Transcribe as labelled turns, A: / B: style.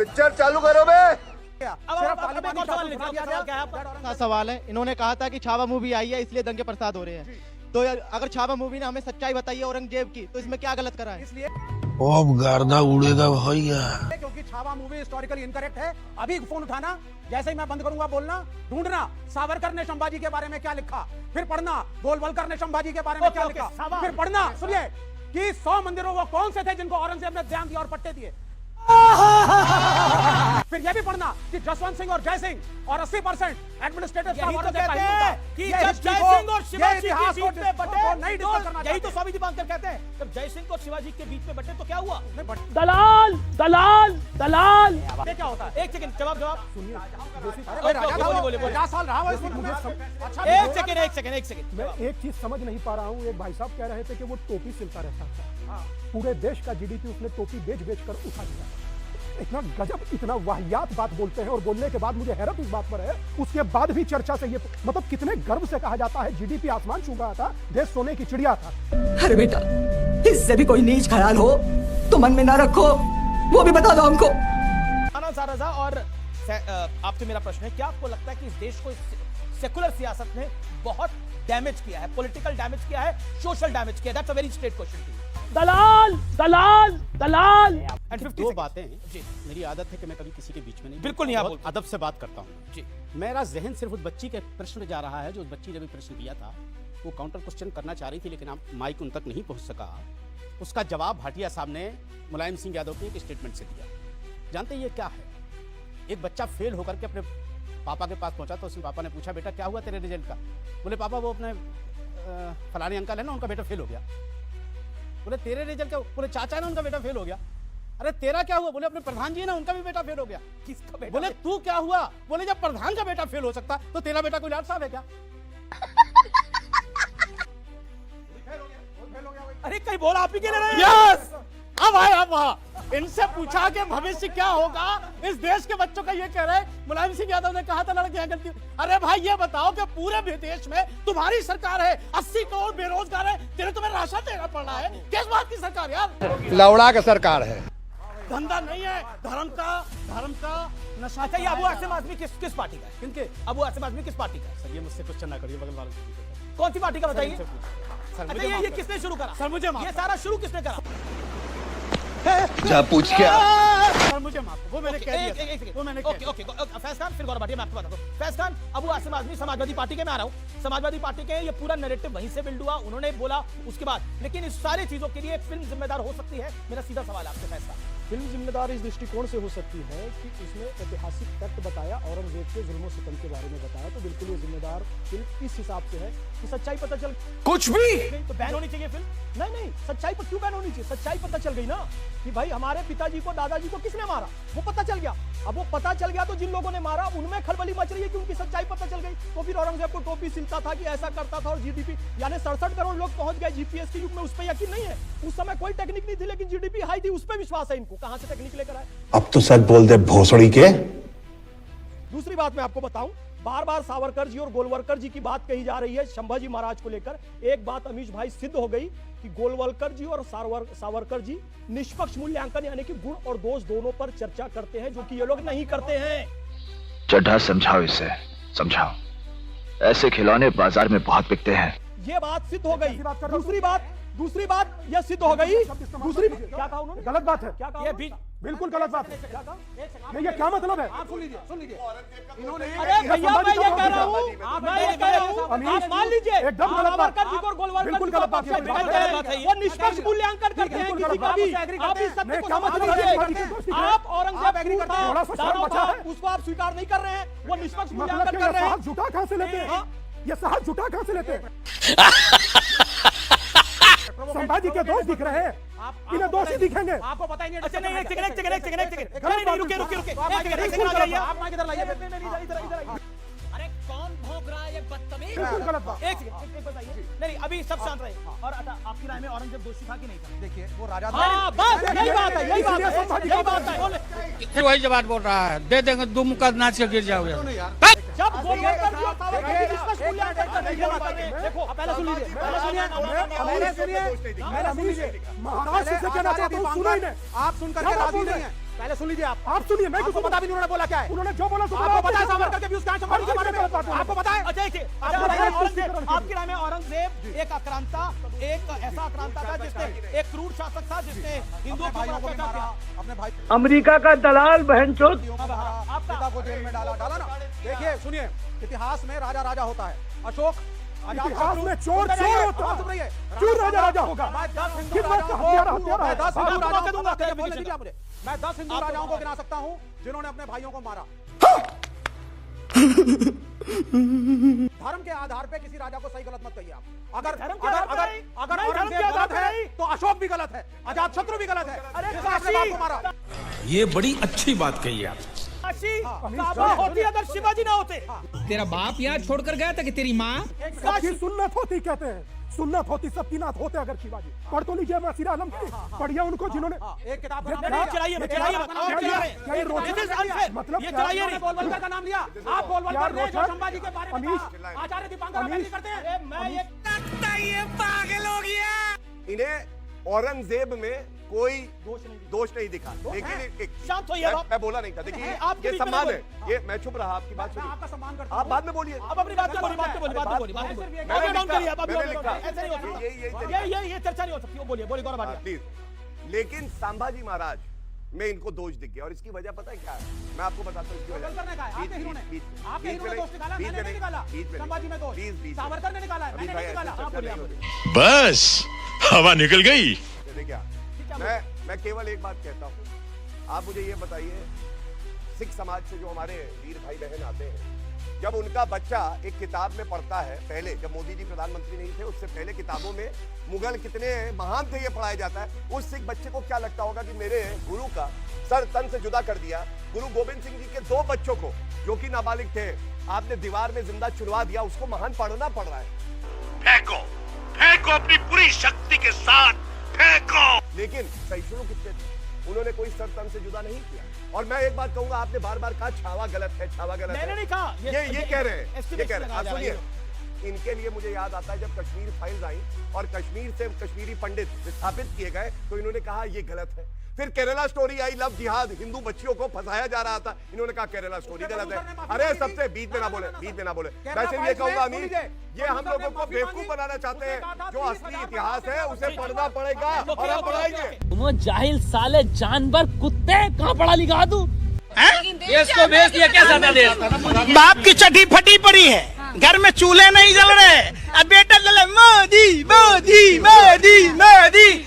A: Picture चालू करो बे।
B: सवाल है, इन्होंने कहा था कि छावा मूवी आई है इसलिए दंगे प्रसाद हो रहे हैं। तो अगर छावा मूवी ने हमें सच्चाई बताई है औरंगजेब की, तो इसमें क्या गलत करा है?
C: इसलिए
D: अब गर्दा उड़ेगा भैया।
C: क्योंकि छावा मूवी हिस्टोरिकली इनकरेक्ट है। अभी फोन उठाना, जैसे ही मैं बंद करूंगा बोलना, ढूंढना सावरकर ने संभाजी के बारे में क्या लिखा, फिर पढ़ना गोलवलकर ने संभाजी के बारे में क्या लिखा, फिर पढ़ना सुनिए कि 100 मंदिरों वो कौन से थे जिनको औरंगजेब ने ध्यान दिया और पट्टे दिए। फिर यह भी पढ़ना कि जसवंत सिंह और जय सिंह और 80% एडमिनिस्ट्रेटिव स्टाफ
E: कि जब जय सिंह और शिवाजी के बीच में बटे, यही तो स्वामी दीपांकर कहते हैं, जब जय सिंह और शिवाजी के बीच में बटे तो क्या हुआ?
F: दलाल दलाल दलाल।
E: ये क्या होता है? एक सेकंड, जवाब सुनिए।
C: बोलिए 50 साल रहा है इसमें।
E: एक सेकंड।
G: मैं एक चीज समझ नहीं पा रहा हूँ। एक भाई साहब कह रहे थे कि वो टोपी सिलता रहता था, पूरे देश का जीडीपी उसने टोपी बेच कर उठा लिया। इतना गजब, इतना वाहियात बात बोलते हैं और बोलने के बाद मुझे हैरत इस बात पर है, उसके बाद भी चर्चा से ये मतलब कितने गर्व से कहा जाता है जीडीपी आसमान छू रहा था, देश सोने की चिड़िया था।
H: अरे बेटा, इससे भी कोई नीच ख्याल हो तो मन में ना रखो, वो भी बता दो हमको।
E: सारजा, और आपसे मेरा प्रश्न है, क्या आपको लगता है कि इस देश को सेकुलर सियासत ने बहुत डैमेज किया है, पॉलिटिकल डैमेज किया है, सोशल डैमेज किया है? That's a very straight question.
F: दलाल दलाल दलाल।
I: दो बातें हैं जी। मेरी आदत है कि मैं कभी किसी के बीच में नहीं,
E: बिल्कुल नहीं, आप
I: अदब से बात करता हूँ जी। मेरा जहन सिर्फ उस बच्ची के प्रश्न पे जा रहा है, जो उस बच्ची ने भी प्रश्न दिया था। वो काउंटर क्वेश्चन करना चाह रही थी, लेकिन आप माइक उन तक नहीं पहुंच सका। उसका जवाब भाटिया साहब ने मुलायम सिंह यादव के एक स्टेटमेंट से दिया। जानते ये क्या है? एक बच्चा फेल होकर के अपने पापा के पास पहुंचा, तो उसने पापा ने पूछा, बेटा क्या हुआ तेरे रिजल्ट का? बोले पापा वो अपने फलाने अंकल है ना, उनका बेटा फेल हो गया। बोले तेरे रिजल्ट क्या? बोले चाचा है ना, उनका बेटा फेल हो गया। अरे तेरा क्या हुआ? बोले अपने प्रधान जी है ना, उनका भी बेटा फेल हो गया।
E: किसका बेटा?
I: बोले तू क्या हुआ? बोले जब प्रधान का बेटा फेल हो सकता तो तेरा बेटा कोई लाट साहब है क्या?
E: अरे कहीं बोला आप ही के लिए।
I: यस, अब आए आप वहां। इनसे पूछा कि भविष्य क्या होगा इस देश के बच्चों का, ये कह रहे मुलायम सिंह यादव ने कहा था लड़कियां गलती। अरे भाई ये बताओ कि पूरे देश में तुम्हारी सरकार है, 80 करोड़ बेरोजगार है, तुम्हें राशन देना पड़ रहा है। किस बात की सरकार यार?
A: लौड़ा का सरकार है,
I: धंधा नहीं है, धर्म का नशा।
E: अच्छा, ये अबू आसिम आजमी किस पार्टी का है?
I: किनके?
E: अबू आसिम आजमी किस पार्टी का है?
I: सर ये मुझसे क्वेश्चन ना करिए, बगल वालों से।
E: कौन सी पार्टी का बताइए?
I: सर
E: ये किसने शुरू करा?
I: सर मुझे
E: ये सारा शुरू किसने करा?
A: जा पूछ क्या?
I: सर मुझे माफ, वो मैंने कह दिया। वो मैंने
E: ओके फैज खान, फिर गौरव भाटिया, मैं आपको बताता हूं। फैज खान, अबू आसिम आजमी समाजवादी पार्टी के, मैं आ रहा हूं, समाजवादी पार्टी के, ये पूरा नैरेटिव वहीं से बिल्ड हुआ, उन्होंने बोला उसके बाद। लेकिन इस सारी चीजों के लिए फिल्म जिम्मेदार हो सकती है? मेरा सीधा सवाल आपसे फैज खान।
G: फिल्म जिम्मेदार इस दृष्टिकोण से हो सकती है कि उसने ऐतिहासिक तथ्य बताया, औरंगजेब के जुल्म सितम के बारे में बताया, तो बिल्कुल ये जिम्मेदार फिल्म इस हिसाब से है कि सच्चाई पता चल
A: कुछ भी
E: तो बैन होनी चाहिए फिल्म?
G: नहीं, सच्चाई पर क्यों बैन होनी चाहिए? सच्चाई पता चल गई ना कि भाई हमारे पिताजी को, दादाजी को किसने मारा, वो पता चल गया। अब वो पता चल गया तो जिन लोगों ने मारा उनमें खलबली मच रही है कि उनकी सच्चाई पता चल गई। तो फिर औरंगजेब को टोपी सिलता था कि ऐसा करता था, और जीडीपी यानी 67 करोड़ लोग पहुंच गए जीपीएस के युग में, उस पर यकीन नहीं है। उस समय कोई टेक्निक नहीं थी, लेकिन जीडीपी हाई थी, उस पर विश्वास है इनको। कहां से टेक्निक लेकर आए?
A: अब तो सच बोल दे भोसड़ी के।
G: दूसरी बात मैं आपको बताऊं, बार बार सावरकर जी और गोलवलकर जी की बात कही जा रही है संभाजी महाराज को लेकर। एक बात अमीश भाई सिद्ध हो गई कि गोलवलकर जी और सावरकर जी निष्पक्ष मूल्यांकन यानी कि गुण और दोष दोनों पर चर्चा करते हैं, जो कि ये लोग नहीं करते हैं।
D: चड्ढा समझाओ इसे, समझाओ। ऐसे खिलौने बाजार में बहुत बिकते हैं।
G: ये बात सिद्ध हो गई। दूसरी बात यह सिद्ध हो गई। दूसरी क्या कहा उन्होंने? गलत बात है। क्या कहा? ये बिल्कुल गलत बात है। क्या कहा? नहीं, ये क्या मतलब है?
C: आप सुन लीजिए। इन्होंने
G: अरे भैया मैं ये कह रहा हूँ, आप मान लीजिए,
C: एकदम गलत बात।
G: सावरकर जी को और गोलवलकर जी को वो निष्पक्ष मूल्यांकन करते हैं किसी का भी। आप इस सत्य को समझ लीजिए। आप औरंगजेब उसको आप स्वीकार नहीं कर रहे हैं, वो निष्पक्ष मूल्यांकन कर रहे हैं।
C: झूठा कहां से लेते हैं? ये साहब झूठा कहां से लेते हैं? संभाजी के दोष दिख रहे हैं, इन्हें दोषी दिखेंगे।
E: आपको पता ही नहीं। अच्छा नहीं, एक सेकंड, रुकिए। आप माइक इधर लाइए। अरे कौन भौंक रहा है ये बदतमीज?
C: बिल्कुल गलत बात।
E: एक बताइए। नहीं, अभी सब शांत रहे। और आपकी राय में औरंगजेब दोषी था कि नहीं था?
C: देखिए वो राजा
G: बस यही बात है।
F: वही जवाब बोल रहा है, दे देंगे, दो मुक्का नाच के गिर जाओगे।
G: जब गोलवलकर जी और सावरकर जी निष्पक्ष मूल्यांकन करने की बात करें, देखो पहले सुन लीजिए।
C: महाराज से कहना चाहता हूं, सुना ही नहीं। आप सुन करके राजी नहीं है। पहले सुन लीजिए
G: आप सुनिए, मैं
C: आपको पता भी नहीं उन्होंने बोला क्या है।
G: उन्होंने जो बोला
C: आपको पता है सावरकर के व्यूज क्या है संभाजी के बारे में? आपको पता है?
E: अच्छा देखिए, आपकी राय में औरंगजेब एक आक्रांता, एक ऐसा आक्रांता था जिसने, एक क्रूर शासक था जिसने हिंदुओं को अत्याचार किया।
C: अपने भाई
F: अमेरिका का दलाल बहनचोद।
C: पिता को जेल में डाला ना। देखिए सुनिए, इतिहास में राजा राजा होता है। अशोक
G: इतिहास में चोर चोर होता है, चोर राजा राजा होगा।
C: मैं 10 हिंदू
G: किस बात का
C: राजाओं
G: हत्यारा
C: को, मैं 10 हिंदू
E: दूंगा,
C: राजाओं
E: दूंगा,
C: को, बोलने दीजिए मुझे। मैं 10 हिंदू राजाओं को गिना सकता हूं जिन्होंने अपने भाइयों को मारा। धर्म के आधार पे किसी राजा को सही गलत मत कहिए आप। अगर औरंगजेब गलत है तो अशोक भी गलत है, अजातशत्रु भी गलत है। जिसने अपने बाप को मारा।
J: ये बड़ी अच्छी बात कही आप।
E: काबा होती अगर शिवाजी ना होते।
F: तेरा बाप यहाँ छोड़कर गया था कि तेरी माँ?
G: सबकी सुन्नत होती कहते हैं, सुन्नत होती सबकी नाथ होते अगर शिवाजी। पढ़ तो लीजिए वसीर आलम की, पढ़िए उनको जिन्होंने
C: एक किताब
G: ये
C: का
G: क्या-
E: चलाइए
G: ये
E: चलाइए
G: क्या-
E: बताओ,
G: क्या-
E: चलाइए।
G: क्या ये रोचक-
E: It is unfair।
G: मतलब
E: ये
G: क्या-
E: चलाइए
C: आपने बोलवलकर का नाम लिया। आप बोलवलकर ने जो
G: रोचक?
C: संभाजी के बारे में
G: अमीश,
C: कहा, आचार्य दीपांकर अभ्यर्थी करते हैं।
E: मैं ये
A: इन्हें औरंगजेब में कोई दोष नहीं दिखा, लेकिन
E: शांत होइए आप।
A: मैं बोला नहीं था। देखिए
E: आपके
A: ये
E: बीच में
A: सम्मान
E: नहीं
A: है, ये मैं चुप रहा, आपकी बात
C: मैं
A: सुनिए।
C: आपका सम्मान करता
A: आप
C: हूं।
A: बाद में बोलिए।
E: आप अपनी बात बोलिए, बात बोलिए, बात बोलिए, बात बोलिए। ऑडियो डाउन करिए, आप
A: मैंने
E: ऑडियो
A: लिखा।
E: डाउन करिए। ऐसे नहीं हो सकता।
A: यही
E: ये चर्चा नहीं हो सकती। वो बोलिए गौरव भाटिया।
A: प्लीज। लेकिन संभाजी महाराज में इनको दोष दिख गया, और इसकी वजह पता है क्या है? मैं आपको बताता हूँ इसकी
C: सावरकर ने कहा है, आपके हीरो ने दोष निकाला, मैंने नहीं निकाला। संभाजी में दोष सावरकर ने निकाला है, मैंने नहीं निकाला।
J: बस हवा निकल गई।
A: देखिए मैं केवल एक बात कहता हूँ, आप मुझे ये बताइए, सिख समाज से जो हमारे वीर भाई बहन आते हैं, जब उनका बच्चा एक किताब में पढ़ता है, पहले जब मोदी जी प्रधानमंत्री नहीं थे उससे पहले किताबों में मुगल कितने महान थे ये पढ़ाया जाता है, उस सिख बच्चे को क्या लगता होगा कि मेरे गुरु का सर तन से जुदा कर दिया। गुरु गोविंद सिंह जी के 2 बच्चों को जो कि नाबालिग थे, आपने दीवार में जिंदा चुनवा दिया, उसको महान पढ़ना पड़ रहा है।
J: फेंको अपनी पूरी शक्ति के साथ फेंको।
A: लेकिन सहिष्णु कितने थे, उन्होंने कोई सर तन से जुदा नहीं किया। और मैं एक बात कहूंगा, आपने बार बार कहा छावा गलत है, छावा गलत है।
E: मैंने नहीं कहा।
A: ये कह रहे हैं, ये कह रहे हैं। आप
E: लगाया जा
A: सुनिए,
E: रहा
A: इनके लिए मुझे याद आता है जब कश्मीर फाइल्स आई और कश्मीर से कश्मीरी पंडित विस्थापित किए गए, तो इन्होंने कहा ये गलत है। फिर केरला स्टोरी आई, लव जिहाद, हिंदू बच्चियों को फंसाया जा रहा था, इन्होंने कहा केरला स्टोरी गलत है। अरे सबसे बीच में ना बोले, बीच में ना बोले। मैं सिर्फ ये कहूंगा अमीर, ये हम लोगों को बेवकूफ बनाना चाहते हैं। जो असली इतिहास है उसे पढ़ना पड़ेगा और हम पढ़ाएंगे।
F: जाहिल साले जानवर कुत्ते, कहाँ पढ़ा लिखा तू? देश को बेच दिया क्या ज्यादा देश?
E: बाप की चड्डी फटी पड़ी है, घर में चूल्हे नहीं जल रहे, अब बेटा मोदी मोदी मोदी मोदी।